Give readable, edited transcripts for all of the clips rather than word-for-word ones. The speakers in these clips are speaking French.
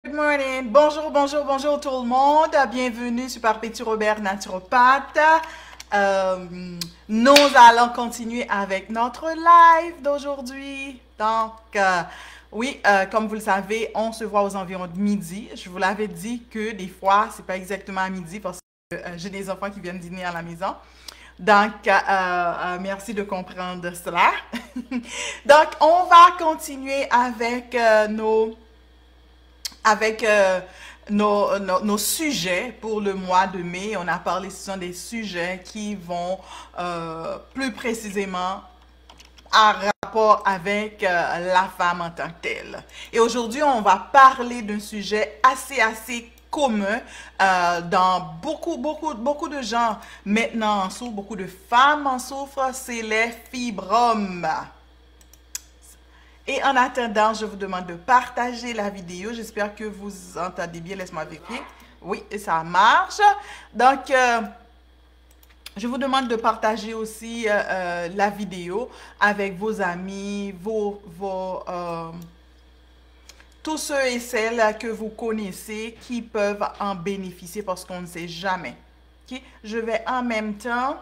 Good morning. Bonjour, bonjour, bonjour tout le monde. Bienvenue sur Perpétue Robert Naturopathe. Nous allons continuer avec notre live d'aujourd'hui. Donc, oui, comme vous le savez, on se voit aux environs de midi. Je vous l'avais dit que des fois, c'est pas exactement à midi parce que j'ai des enfants qui viennent dîner à la maison. Donc, merci de comprendre cela. Donc, on va continuer avec nos sujets pour le mois de mai. On a parlé, ce sont des sujets qui vont plus précisément en rapport avec la femme en tant que telle. Et aujourd'hui, on va parler d'un sujet assez commun dans beaucoup de gens maintenant en souffrent, beaucoup de femmes en souffrent, c'est les fibromes. Et en attendant, je vous demande de partager la vidéo. J'espère que vous entendez bien. Laisse-moi vérifier. Oui, ça marche. Donc, je vous demande de partager aussi la vidéo avec vos amis, tous ceux et celles que vous connaissez qui peuvent en bénéficier parce qu'on ne sait jamais. Okay? Je vais en même temps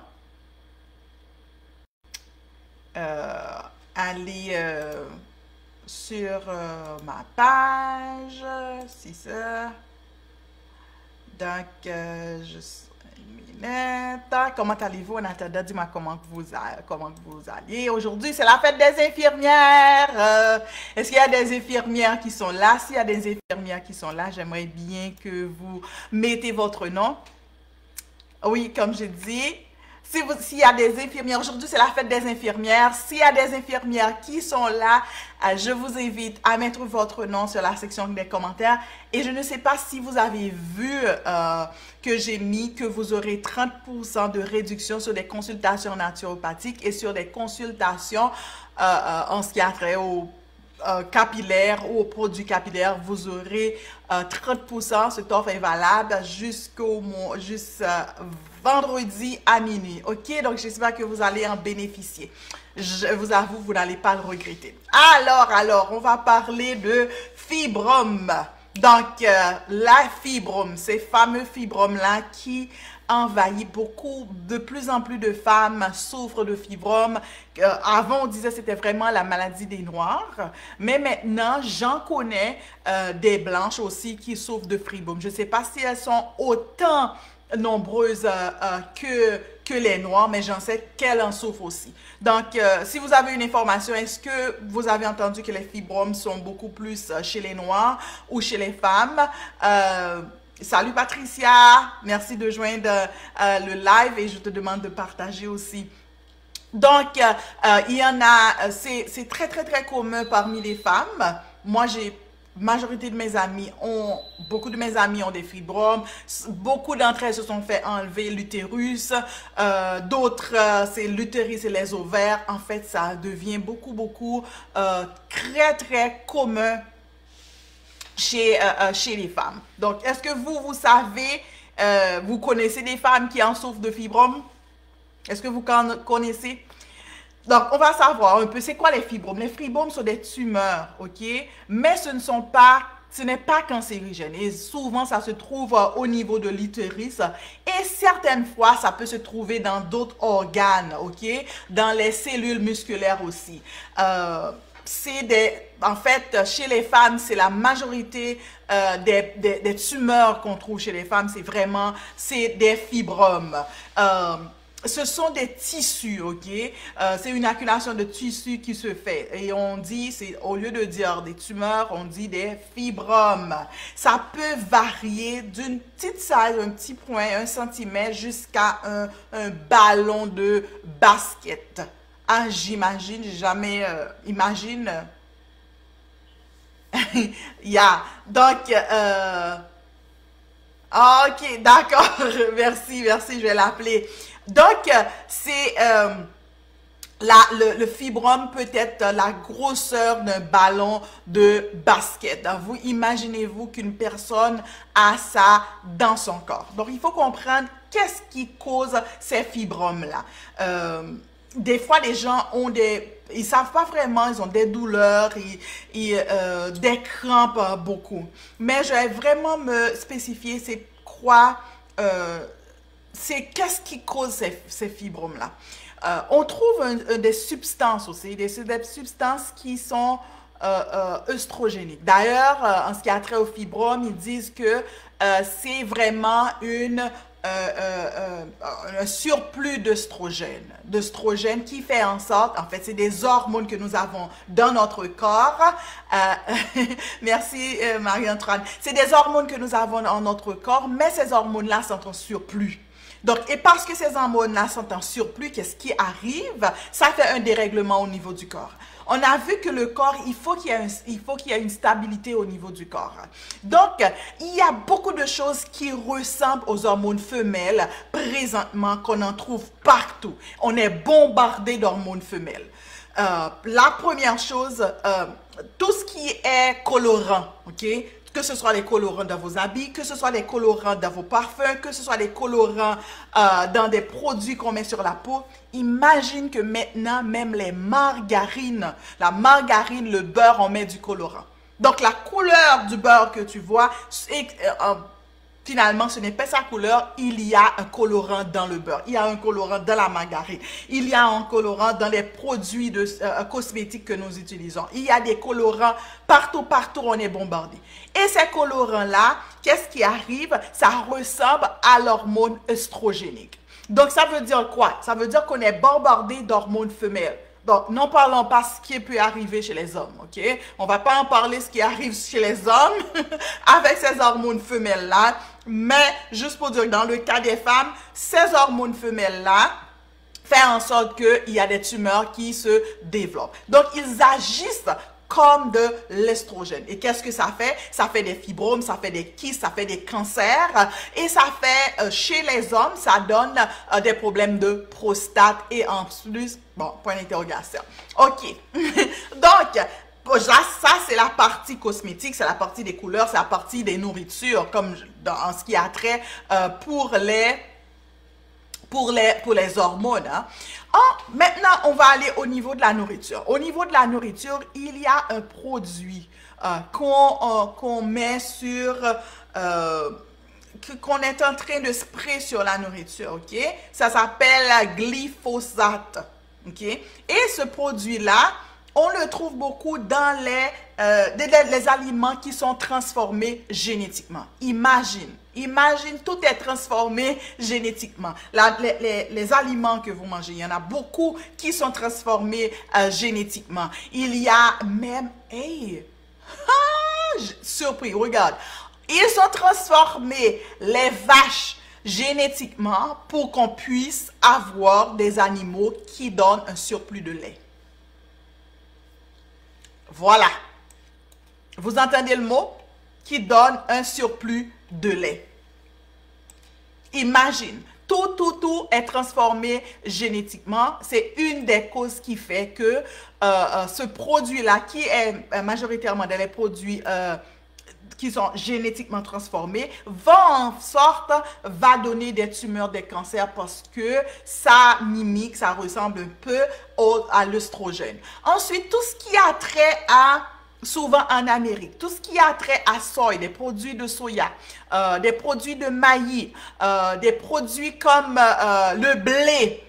aller sur ma page, c'est ça. Donc, comment allez-vous en attendant? Dis-moi comment vous allez. Aujourd'hui, c'est la fête des infirmières. Est-ce qu'il y a des infirmières qui sont là? S'il y a des infirmières qui sont là, j'aimerais bien que vous mettez votre nom. Oui, comme je dis. S'il y a des infirmières, aujourd'hui c'est la fête des infirmières, s'il y a des infirmières qui sont là, je vous invite à mettre votre nom sur la section des commentaires. Et je ne sais pas si vous avez vu que j'ai mis que vous aurez 30% de réduction sur des consultations naturopathiques et sur des consultations en ce qui a trait au capillaire ou aux produits capillaires, vous aurez 30%. Cette offre est valable jusqu'au vendredi à minuit. Ok, donc j'espère que vous allez en bénéficier. Je vous avoue, vous n'allez pas le regretter. Alors, on va parler de fibromes. Donc, la fibrome, ces fameux fibromes-là qui envahit de plus en plus de femmes souffrent de fibromes. Avant, on disait que c'était vraiment la maladie des Noirs, mais maintenant, j'en connais des blanches aussi qui souffrent de fibromes. Je ne sais pas si elles sont autant nombreuses que les Noirs, mais j'en sais qu'elles en souffrent aussi. Donc, si vous avez une information, est-ce que vous avez entendu que les fibromes sont beaucoup plus chez les Noirs ou chez les femmes? Salut Patricia, merci de joindre le live et je te demande de partager aussi. Donc, il y en a, c'est très commun parmi les femmes. Moi, majorité de mes amis beaucoup de mes amis ont des fibromes. Beaucoup d'entre elles se sont fait enlever l'utérus. D'autres, c'est l'utérus et les ovaires. En fait, ça devient beaucoup très commun chez les femmes. Donc, est-ce que vous savez, vous connaissez des femmes qui en souffrent de fibromes? Est-ce que vous connaissez? Donc, on va savoir un peu, c'est quoi les fibromes? Les fibromes sont des tumeurs, ok? Mais ce n'est pas cancérigène. Et souvent, ça se trouve au niveau de l'utérus. Et certaines fois, ça peut se trouver dans d'autres organes, ok? Dans les cellules musculaires aussi. En fait, chez les femmes, c'est la majorité des tumeurs qu'on trouve chez les femmes, c'est des fibromes. Ce sont des tissus, ok? C'est une accumulation de tissus qui se fait. Et on dit, au lieu de dire des tumeurs, on dit des fibromes. Ça peut varier d'une petite taille, un petit point, 1 centimètre, jusqu'à un ballon de basket. Ah, j'imagine, j'ai jamais imagine. Yeah. Donc, ok, d'accord. Merci, je vais l'appeler. Donc, c'est le fibrome peut être la grosseur d'un ballon de basket. Vous imaginez-vous qu'une personne a ça dans son corps. Donc, il faut comprendre qu'est-ce qui cause ces fibromes-là. des fois, les gens ont ils savent pas vraiment, ils ont des douleurs, des crampes beaucoup. Mais je vais vraiment me spécifier, c'est quoi, c'est qu'est-ce qui cause ces fibromes-là. On trouve des substances aussi, des substances qui sont œstrogéniques. D'ailleurs, en ce qui a trait aux fibromes, ils disent que c'est vraiment un surplus d'œstrogène qui fait en sorte, en fait, c'est des hormones que nous avons dans notre corps. Merci Marie-Antoine. C'est des hormones que nous avons dans notre corps, mais ces hormones-là sont en surplus. Donc, et parce que ces hormones-là sont en surplus, qu'est-ce qui arrive? Ça fait un dérèglement au niveau du corps. On a vu que le corps, il faut qu'il y ait une stabilité au niveau du corps. Donc, il y a beaucoup de choses qui ressemblent aux hormones femelles présentement qu'on en trouve partout. On est bombardé d'hormones femelles. La première chose, tout ce qui est colorant, ok? Que ce soit les colorants dans vos habits, que ce soit les colorants dans vos parfums, que ce soit les colorants dans des produits qu'on met sur la peau. Imagine que maintenant, même les margarines, la margarine, le beurre, on met du colorant. Donc, la couleur du beurre que tu vois, finalement, ce n'est pas sa couleur, il y a un colorant dans le beurre, il y a un colorant dans la margarine, il y a un colorant dans les produits cosmétiques que nous utilisons. Il y a des colorants partout, on est bombardé. Et ces colorants-là, qu'est-ce qui arrive? Ça ressemble à l'hormone œstrogénique. Donc, ça veut dire quoi? Ça veut dire qu'on est bombardé d'hormones femelles. Donc, n'en parlons pas ce qui peut arriver chez les hommes, ok? On va pas en parler ce qui arrive chez les hommes avec ces hormones femelles-là, mais juste pour dire que dans le cas des femmes, ces hormones femelles-là font en sorte qu'il y a des tumeurs qui se développent. Donc, ils agissent comme de l'estrogène. Et qu'est-ce que ça fait? Ça fait des fibromes, ça fait des kystes, ça fait des cancers. Et ça fait, chez les hommes, ça donne des problèmes de prostate. Et en plus, bon, point d'interrogation. OK. Donc, ça, c'est la partie cosmétique, c'est la partie des couleurs, c'est la partie des nourritures, comme en ce qui a trait pour les hormones. Hein. Maintenant, on va aller au niveau de la nourriture. Au niveau de la nourriture, il y a un produit qu'on met sur... qu'on est en train de sprayer sur la nourriture, ok? Ça s'appelle glyphosate, ok? Et ce produit-là, on le trouve beaucoup dans les aliments qui sont transformés génétiquement. Imagine, tout est transformé génétiquement. Les aliments que vous mangez, il y en a beaucoup qui sont transformés génétiquement. Il y a même, surpris, regarde. Ils ont transformé les vaches génétiquement pour qu'on puisse avoir des animaux qui donnent un surplus de lait. Voilà. Vous entendez le mot? Qui donne un surplus de lait. Imagine, tout est transformé génétiquement. C'est une des causes qui fait que ce produit-là, qui est majoritairement dans les produits qui sont génétiquement transformés, va donner des tumeurs, des cancers parce que ça mimique, ça ressemble un peu à l'œstrogène. Ensuite, tout ce qui a trait à souvent en Amérique, tout ce qui a trait à soya, des produits de soya, des produits de maïs, des produits comme le blé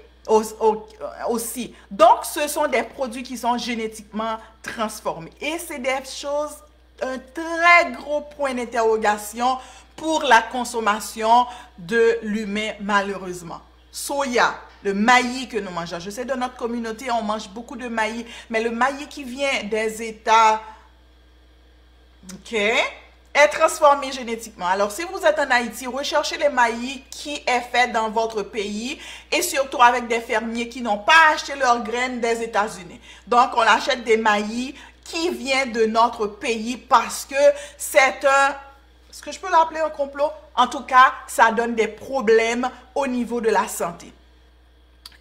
aussi. Donc, ce sont des produits qui sont génétiquement transformés. Et c'est des choses, un très gros point d'interrogation pour la consommation de l'humain, malheureusement. Soya, le maïs que nous mangeons. Je sais, dans notre communauté, on mange beaucoup de maïs, mais le maïs qui vient des États... OK, est transformé génétiquement. Alors, si vous êtes en Haïti, recherchez les maïs qui est fait dans votre pays et surtout avec des fermiers qui n'ont pas acheté leurs graines des États-Unis. Donc, on achète des maïs qui viennent de notre pays parce que c'est est-ce que je peux l'appeler un complot? En tout cas, ça donne des problèmes au niveau de la santé.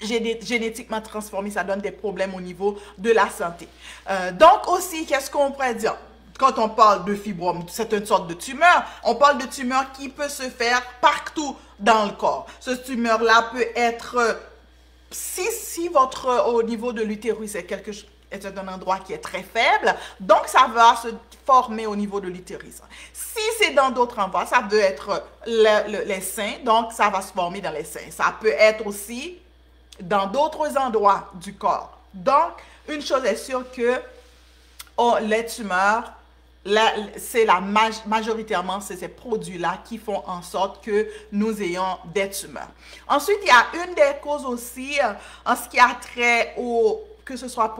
Génétiquement transformé, ça donne des problèmes au niveau de la santé. Donc aussi, qu'est-ce qu'on pourrait dire? Quand on parle de fibrome, c'est une sorte de tumeur. On parle de tumeur qui peut se faire partout dans le corps. Ce tumeur-là peut être si votre, au niveau de l'utérus est un endroit qui est très faible, donc ça va se former au niveau de l'utérus. Si c'est dans d'autres endroits, ça peut être les seins, donc ça va se former dans les seins. Ça peut être aussi dans d'autres endroits du corps. Donc, une chose est sûre que les tumeurs, c'est majoritairement c'est ces produits-là qui font en sorte que nous ayons des tumeurs. Ensuite, il y a une des causes aussi en ce qui a trait au que ce soit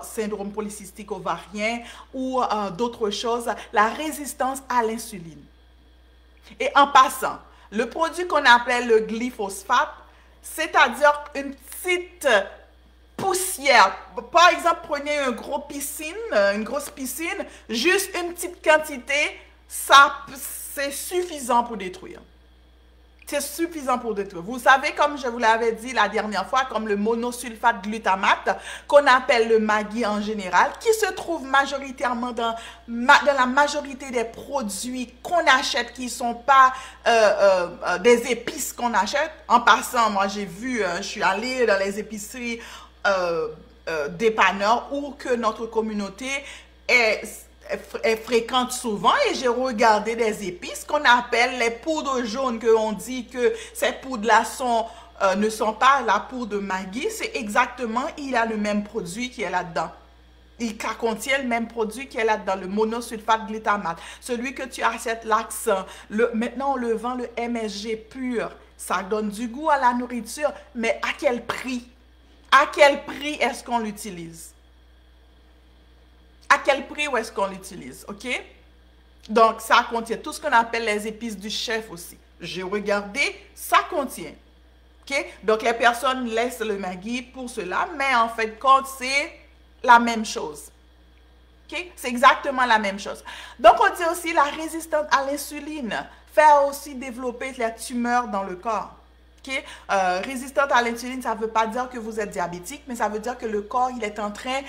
syndrome polycystique ovarien ou d'autres choses, la résistance à l'insuline. Et en passant, le produit qu'on appelle le glyphosate, c'est-à-dire une petite poussière. Par exemple, prenez une grosse piscine, juste une petite quantité, c'est suffisant pour détruire. C'est suffisant pour détruire. Vous savez, comme je vous l'avais dit la dernière fois, comme le monosulfate glutamate, qu'on appelle le Maggi en général, qui se trouve majoritairement dans la majorité des produits qu'on achète, qui ne sont pas des épices qu'on achète. En passant, moi j'ai vu, je suis allée dans les épiceries dépanneurs où que notre communauté est fréquente souvent, et j'ai regardé des épices qu'on appelle les poudres jaunes, qu'on dit que ces poudres-là ne sont pas la poudre de Maggi. C'est exactement, il a le même produit qui est là-dedans. Il contient le même produit qui est là-dedans, le monosulfate glutamate. Celui que tu achètes, l'accent. Maintenant, on le vend, le MSG pur. Ça donne du goût à la nourriture, mais à quel prix? À quel prix est-ce qu'on l'utilise? À quel prix est-ce qu'on l'utilise, ok? Donc, ça contient tout ce qu'on appelle les épices du chef aussi. J'ai regardé, ça contient, ok? Donc, les personnes laissent le Maggi pour cela, mais en fait, c'est la même chose, ok? C'est exactement la même chose. Donc, on dit aussi la résistance à l'insuline fait aussi développer les tumeurs dans le corps. Okay? Résistante à l'insuline, ça ne veut pas dire que vous êtes diabétique, mais ça veut dire que le corps, il est en train,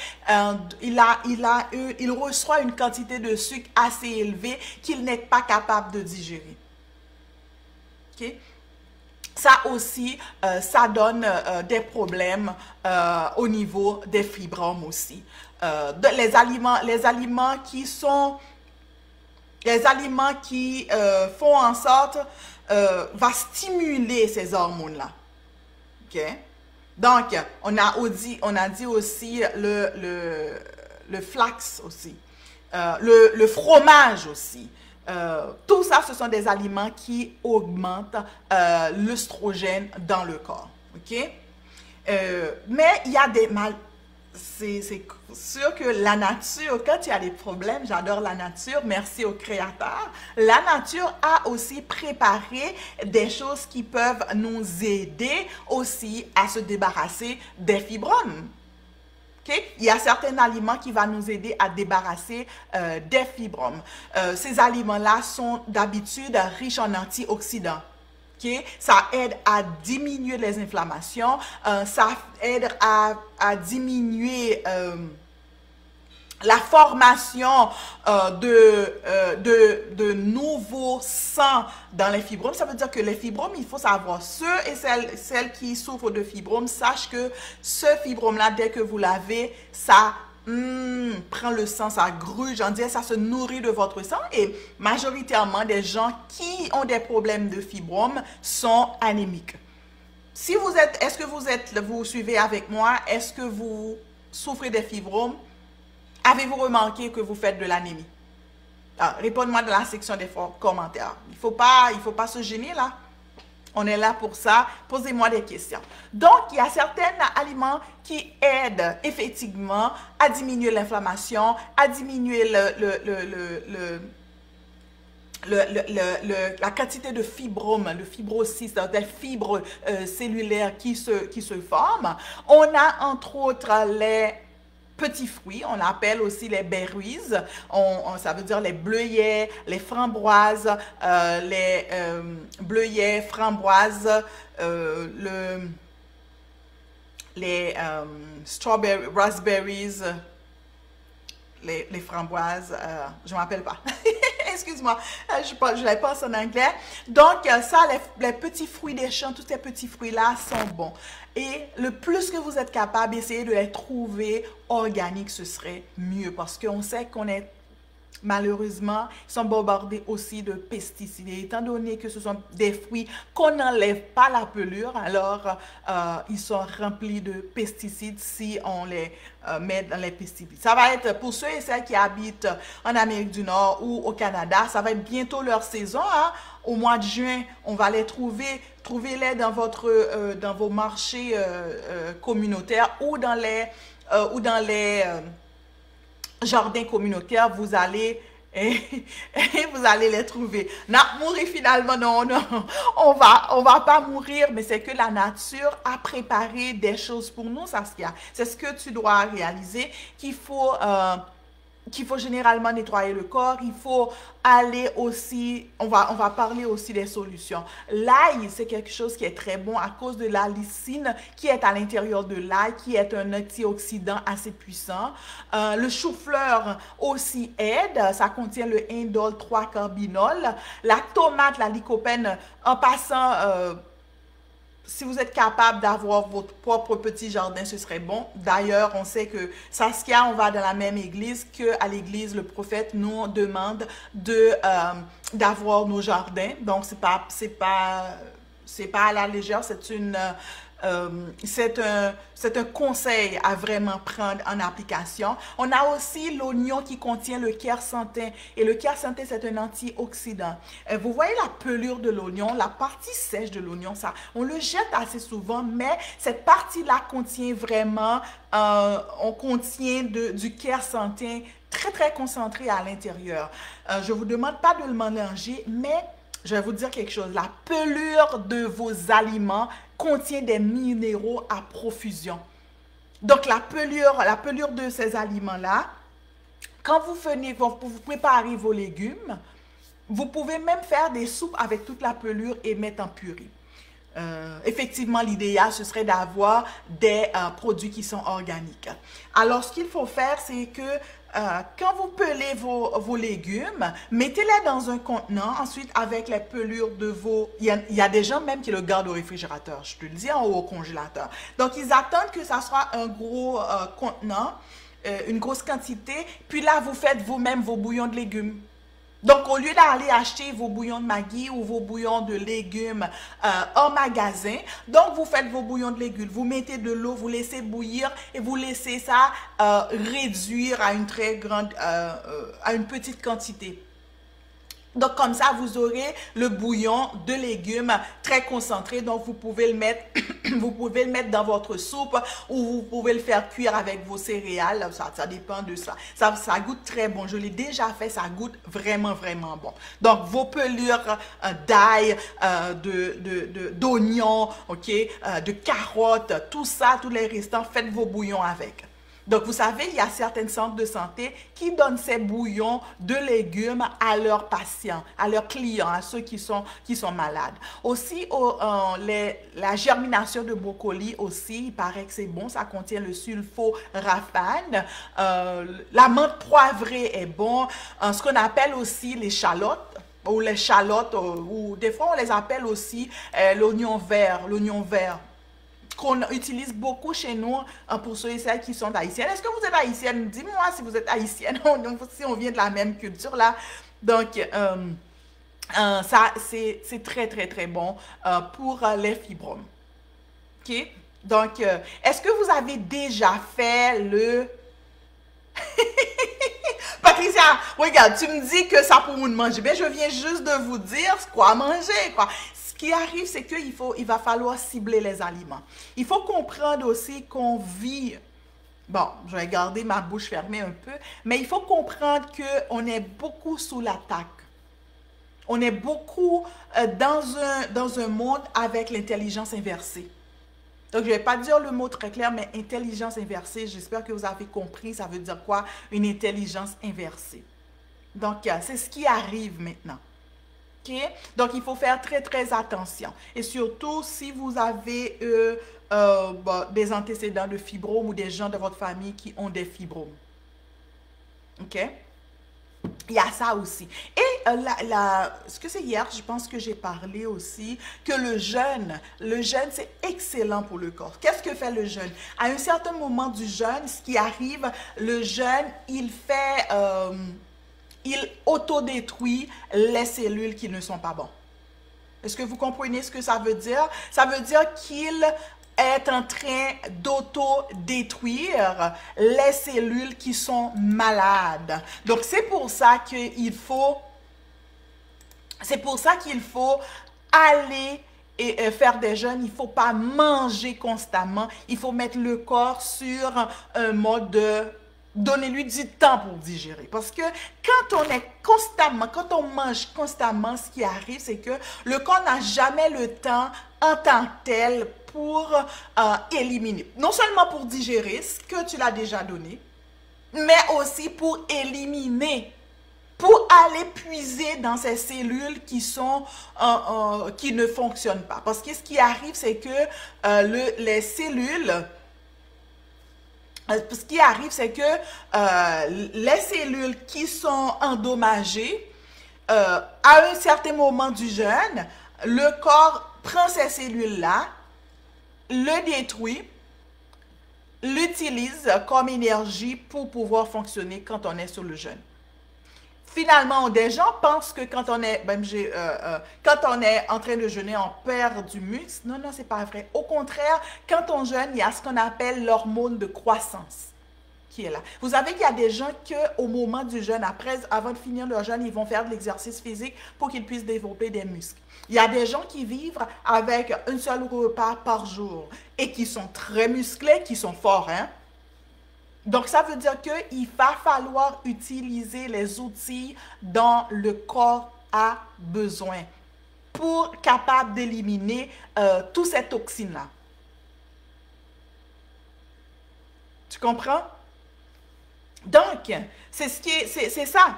il reçoit une quantité de sucre assez élevée qu'il n'est pas capable de digérer. Okay? Ça aussi, ça donne des problèmes au niveau des fibromes aussi. Les aliments qui font en sorte va stimuler ces hormones-là. OK? Donc, on a dit aussi le flax aussi, le fromage aussi. Tout ça, ce sont des aliments qui augmentent l'œstrogène dans le corps. OK? Mais il y a des c'est sûr que la nature, quand il y a des problèmes, j'adore la nature, merci au Créateur, la nature a aussi préparé des choses qui peuvent nous aider aussi à se débarrasser des fibromes. Okay? Il y a certains aliments qui vont nous aider à débarrasser des fibromes. Ces aliments-là sont d'habitude riches en antioxydants. Okay? Ça aide à diminuer les inflammations, ça aide à diminuer la formation de nouveaux sangs dans les fibromes. Ça veut dire que les fibromes, il faut savoir, ceux et celles qui souffrent de fibromes, sachent que ce fibrome-là, dès que vous l'avez, ça prend le sang, ça gruge, on dirait ça se nourrit de votre sang, et majoritairement des gens qui ont des problèmes de fibromes sont anémiques. Si vous êtes, vous suivez avec moi, est-ce que vous souffrez des fibromes? Avez-vous remarqué que vous faites de l'anémie? Répondez-moi dans la section des commentaires. Il faut pas se gêner là. On est là pour ça. Posez-moi des questions. Donc, il y a certains aliments qui aident effectivement à diminuer l'inflammation, à diminuer la quantité de fibromes, le fibrosis, des fibres cellulaires qui se forment. On a entre autres les petits fruits, on appelle aussi les berries, ça veut dire les bleuets, les framboises, bleuets, framboises, les strawberries, raspberries, les framboises, je ne m'appelle pas. excuse-moi, je les pense en anglais. Donc, ça, les petits fruits des champs, tous ces petits fruits-là sont bons. Et le plus que vous êtes capable d'essayer de les trouver organiques, ce serait mieux. Parce qu'on sait qu'on est malheureusement, ils sont bombardés aussi de pesticides. Et étant donné que ce sont des fruits qu'on n'enlève pas la pelure, alors ils sont remplis de pesticides si on les met dans les pesticides. Ça va être pour ceux et celles qui habitent en Amérique du Nord ou au Canada, ça va être bientôt leur saison. Hein? Au mois de juin, on va les trouver. Trouvez-les dans vos marchés communautaires ou dans les jardin communautaire, vous allez vous allez les trouver. N'a mourir finalement, non, non, on va pas mourir, mais c'est que la nature a préparé des choses pour nous, Saskia. C'est ce que tu dois réaliser, qu'il faut généralement nettoyer le corps, il faut aller aussi, on va parler aussi des solutions. L'ail, c'est quelque chose qui est très bon à cause de la lysine qui est à l'intérieur de l'ail, qui est un antioxydant assez puissant. Le chou-fleur aussi aide, ça contient le indole 3-carbinol. La tomate, la lycopène, en passant... si vous êtes capable d'avoir votre propre petit jardin, ce serait bon. D'ailleurs, on sait que Saskia, on va dans la même église qu'à l'église, le prophète nous demande d'avoir nos jardins. Donc, c'est pas à la légère, c'est un conseil à vraiment prendre en application. On a aussi l'oignon qui contient le quercétin. Et le quercétin, c'est un antioxydant. Vous voyez la pelure de l'oignon, la partie sèche de l'oignon, ça, on le jette assez souvent, mais cette partie-là contient vraiment, on contient du quercétin très, très concentré à l'intérieur. Je ne vous demande pas de le mélanger, mais je vais vous dire quelque chose. La pelure de vos aliments contient des minéraux à profusion. Donc, la pelure de ces aliments-là, quand vous préparez vos légumes, vous pouvez même faire des soupes avec toute la pelure et mettre en purée. Effectivement, l'idéal, ce serait d'avoir des produits qui sont organiques. Alors, ce qu'il faut faire, c'est que quand vous pelez vos légumes, mettez-les dans un contenant. Ensuite, avec les pelures de vos... Il y a des gens même qui le gardent au réfrigérateur. Je te le dis, au congélateur. Donc, ils attendent que ça soit un gros contenant, une grosse quantité. Puis là, vous faites vous-même vos bouillons de légumes. Donc, au lieu d'aller acheter vos bouillons de Maggi ou vos bouillons de légumes en magasin, donc vous faites vos bouillons de légumes, vous mettez de l'eau, vous laissez bouillir et vous laissez ça réduire à une à une petite quantité. Donc, comme ça, vous aurez le bouillon de légumes très concentré. Donc, vous pouvez le mettre, vous pouvez le mettre dans votre soupe ou vous pouvez le faire cuire avec vos céréales. Ça dépend de ça. Ça goûte très bon. Je l'ai déjà fait. Ça goûte vraiment, vraiment bon. Donc, vos pelures d'ail, d'oignons, ok, de carottes, tout ça, tous les restants, faites vos bouillons avec. Donc, vous savez, il y a certains centres de santé qui donnent ces bouillons de légumes à leurs patients, à leurs clients, à ceux qui sont malades. Aussi, la germination de brocoli aussi, il paraît que c'est bon, ça contient le sulforaphane. La menthe poivrée est bon. Ce qu'on appelle aussi les chalottes, ou les chalottes, ou des fois on les appelle aussi l'oignon vert, qu'on utilise beaucoup chez nous pour ceux et celles qui sont haïtiennes. Est-ce que vous êtes haïtienne? Dis-moi si vous êtes haïtienne, si on vient de la même culture là. Donc, ça, c'est très, très, très bon pour les fibromes. OK? Donc, est-ce que vous avez déjà fait le... Patricia, regarde, tu me dis que ça pour nous manger. Ben, je viens juste de vous dire quoi manger, quoi. Ce qui arrive, c'est il va falloir cibler les aliments. Il faut comprendre aussi qu'on vit... Bon, je vais garder ma bouche fermée un peu, mais il faut comprendre qu'on est beaucoup sous l'attaque. On est beaucoup dans un monde avec l'intelligence inversée. Donc, je ne vais pas dire le mot très clair, mais intelligence inversée, j'espère que vous avez compris, ça veut dire quoi? Une intelligence inversée. Donc, c'est ce qui arrive maintenant. Okay? Donc, il faut faire très, très attention. Et surtout, si vous avez des antécédents de fibromes ou des gens de votre famille qui ont des fibromes. OK? Il y a ça aussi. Et ce que c'est hier, je pense que j'ai parlé aussi que le jeûne, c'est excellent pour le corps. Qu'est-ce que fait le jeûne? À un certain moment du jeûne, ce qui arrive, le jeûne, il autodétruit les cellules qui ne sont pas bonnes. Est-ce que vous comprenez ce que ça veut dire? Ça veut dire qu'il est en train d'auto-détruire les cellules qui sont malades. Donc, c'est pour ça qu'il faut aller et faire des jeûnes. Il ne faut pas manger constamment. Il faut mettre le corps sur un mode de donnez-lui du temps pour digérer. Parce que quand on mange constamment, ce qui arrive, c'est que le corps n'a jamais le temps en tant que tel pour éliminer. Non seulement pour digérer ce que tu l'as déjà donné, mais aussi pour éliminer, pour aller puiser dans ces cellules qui ne fonctionnent pas. Parce que ce qui arrive, c'est que les cellules... Ce qui arrive, c'est que les cellules qui sont endommagées, à un certain moment du jeûne, le corps prend ces cellules-là, le détruit, l'utilise comme énergie pour pouvoir fonctionner quand on est sur le jeûne. Finalement, des gens pensent que quand on est en train de jeûner, on perd du muscle. Non, non, c'est pas vrai. Au contraire, quand on jeûne, il y a ce qu'on appelle l'hormone de croissance qui est là. Vous savez qu'il y a des gens qu'au moment du jeûne, avant de finir leur jeûne, ils vont faire de l'exercice physique pour qu'ils puissent développer des muscles. Il y a des gens qui vivent avec un seul repas par jour et qui sont très musclés, qui sont forts, hein? Donc, ça veut dire qu'il va falloir utiliser les outils dont le corps a besoin pour capable d'éliminer toutes ces toxines-là. Tu comprends? Donc, c'est ça.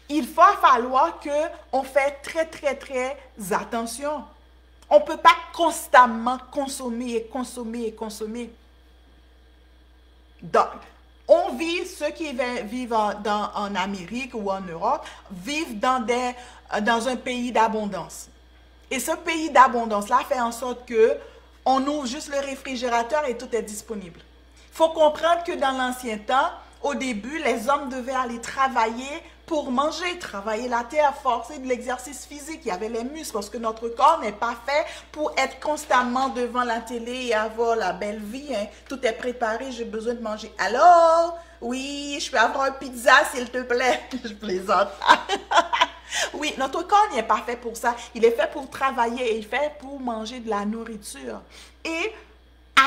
Il va falloir qu'on fait très, très, très attention. On ne peut pas constamment consommer et consommer et consommer. Donc, ceux qui vivent en Amérique ou en Europe, vivent dans un pays d'abondance. Et ce pays d'abondance-là fait en sorte qu'on ouvre juste le réfrigérateur et tout est disponible. Il faut comprendre que dans l'ancien temps, au début, les hommes devaient aller travailler pour manger, travailler la terre, forcer de l'exercice physique. Il y avait les muscles parce que notre corps n'est pas fait pour être constamment devant la télé et avoir la belle vie. Hein. Tout est préparé, j'ai besoin de manger. Alors, oui, je peux avoir une pizza s'il te plaît. Je plaisante. Oui, notre corps n'est pas fait pour ça. Il est fait pour travailler, il est fait pour manger de la nourriture. Et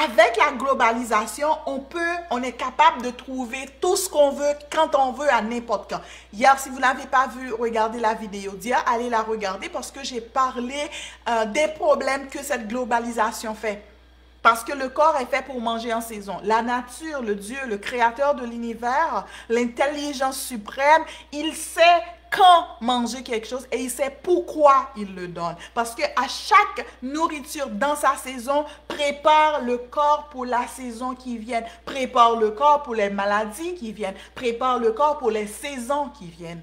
avec la globalisation, on est capable de trouver tout ce qu'on veut, quand on veut, à n'importe quand. Hier, si vous n'avez pas vu, regardez la vidéo d'hier, allez la regarder parce que j'ai parlé des problèmes que cette globalisation fait. Parce que le corps est fait pour manger en saison. La nature, le Dieu, le créateur de l'univers, l'intelligence suprême, il sait quand manger quelque chose et il sait pourquoi il le donne. Parce que à chaque nourriture dans sa saison, prépare le corps pour la saison qui vient, prépare le corps pour les maladies qui viennent, prépare le corps pour les saisons qui viennent.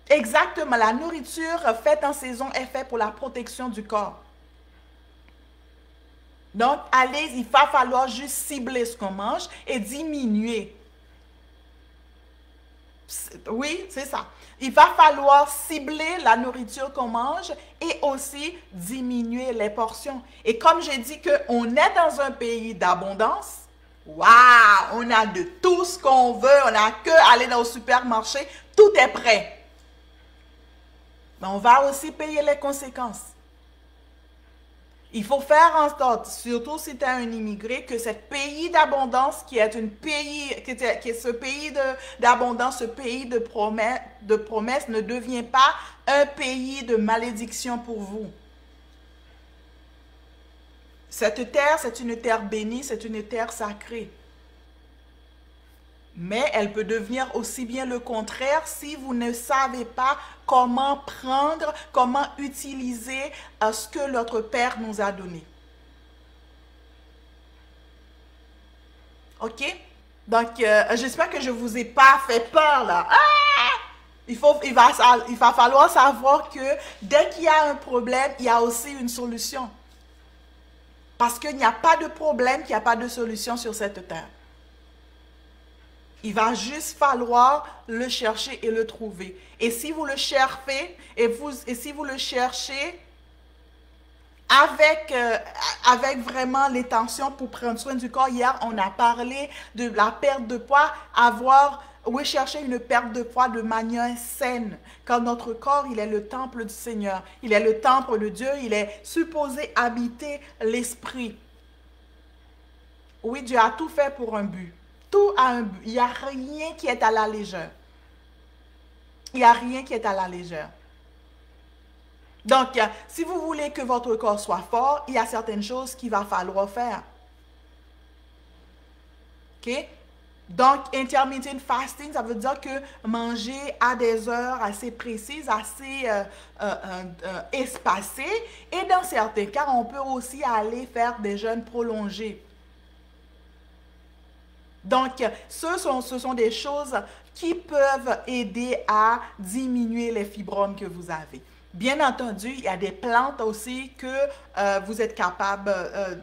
Exactement, la nourriture faite en saison est faite pour la protection du corps. Donc, il va falloir juste cibler ce qu'on mange et diminuer. Oui, c'est ça. Il va falloir cibler la nourriture qu'on mange et aussi diminuer les portions. Et comme j'ai dit qu'on est dans un pays d'abondance, waouh, on a de tout ce qu'on veut, on n'a qu'à aller dans le supermarché, tout est prêt. Mais on va aussi payer les conséquences. Il faut faire en sorte, surtout si tu es un immigré, que ce pays d'abondance qui est ce pays d'abondance, ce pays de promesse ne devient pas un pays de malédiction pour vous. Cette terre, c'est une terre bénie, c'est une terre sacrée. Mais elle peut devenir aussi bien le contraire si vous ne savez pas comment prendre, comment utiliser ce que notre Père nous a donné. OK? Donc, j'espère que je ne vous ai pas fait peur, là. Ah! Il va falloir savoir que dès qu'il y a un problème, il y a aussi une solution. Parce qu'il n'y a pas de problème, qu'il n'y a pas de solution sur cette terre. Il va juste falloir le chercher et le trouver. Et si vous le cherchez, et si vous le cherchez avec vraiment l'intention pour prendre soin du corps, hier, on a parlé de la perte de poids, chercher une perte de poids de manière saine. Car notre corps, il est le temple du Seigneur. Il est le temple de Dieu. Il est supposé habiter l'esprit. Oui, Dieu a tout fait pour un but. Tout a un but. Il n'y a rien qui est à la légère. Il n'y a rien qui est à la légère. Donc, si vous voulez que votre corps soit fort, il y a certaines choses qu'il va falloir faire. OK? Donc, intermittent fasting, ça veut dire que manger à des heures assez précises, assez espacées. Et dans certains cas, on peut aussi aller faire des jeûnes prolongés. Donc, ce sont des choses qui peuvent aider à diminuer les fibromes que vous avez. Bien entendu, il y a des plantes aussi que vous êtes capable,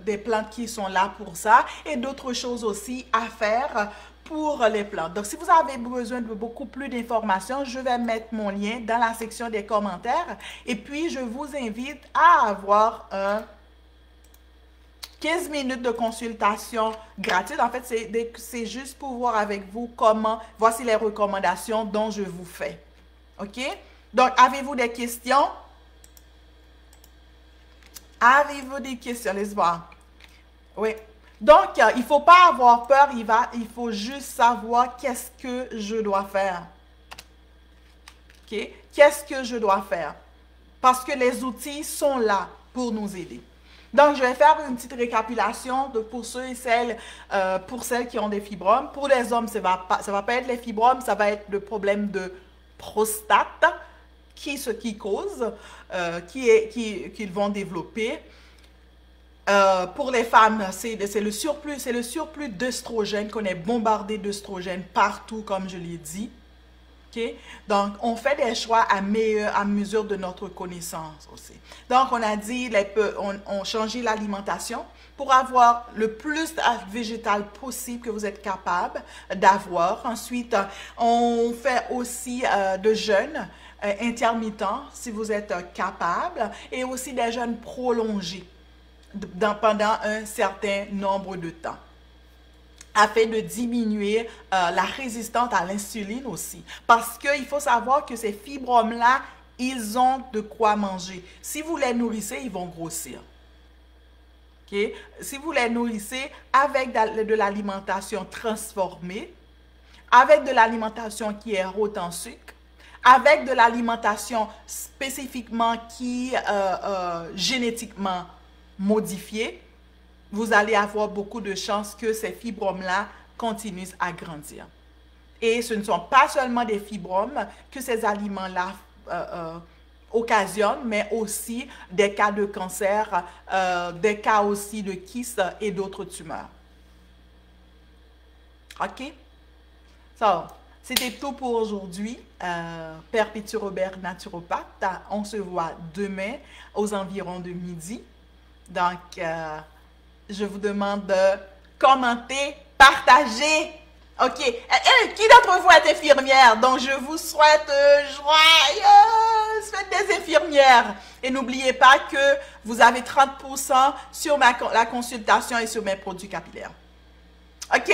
des plantes qui sont là pour ça, et d'autres choses aussi à faire pour les plantes. Donc, si vous avez besoin de beaucoup plus d'informations, je vais mettre mon lien dans la section des commentaires, et puis je vous invite à avoir un 15 minutes de consultation gratuite. En fait, c'est juste pour voir avec vous voici les recommandations dont je vous fais. OK? Donc, avez-vous des questions? Avez-vous des questions? Laisse voir. Oui. Donc, il ne faut pas avoir peur. Il faut juste savoir qu'est-ce que je dois faire. OK? Qu'est-ce que je dois faire? Parce que les outils sont là pour nous aider. Donc, je vais faire une petite récapitulation pour ceux et celles, pour celles qui ont des fibromes. Pour les hommes, ça va pas être les fibromes, ça va être le problème de prostate qui cause, qu'ils vont développer. Pour les femmes, c'est le surplus d'œstrogène, qu'on est bombardé d'œstrogène partout, comme je l'ai dit. Okay? Donc, on fait des choix à mesure de notre connaissance aussi. Donc, on a dit, on change l'alimentation pour avoir le plus végétal possible que vous êtes capable d'avoir. Ensuite, on fait aussi de jeûne intermittent si vous êtes capable, et aussi des jeûnes prolongés pendant un certain nombre de temps, afin de diminuer la résistance à l'insuline aussi. Parce qu'il faut savoir que ces fibromes-là, ils ont de quoi manger. Si vous les nourrissez, ils vont grossir. Okay? Si vous les nourrissez avec de l'alimentation transformée, avec de l'alimentation qui est haute en sucre, avec de l'alimentation spécifiquement qui est génétiquement modifiée, vous allez avoir beaucoup de chances que ces fibromes-là continuent à grandir. Et ce ne sont pas seulement des fibromes que ces aliments-là occasionnent, mais aussi des cas de cancer, des cas aussi de kyste et d'autres tumeurs. OK? C'était tout pour aujourd'hui. Perpétue Robert, naturopathe. On se voit demain aux environs de midi. Donc, je vous demande de commenter, partager. OK. Qui d'entre vous est infirmière? Donc, je vous souhaite joyeuse fête des infirmières. Et n'oubliez pas que vous avez 30% sur la consultation et sur mes produits capillaires. OK?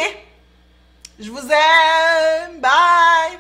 Je vous aime. Bye.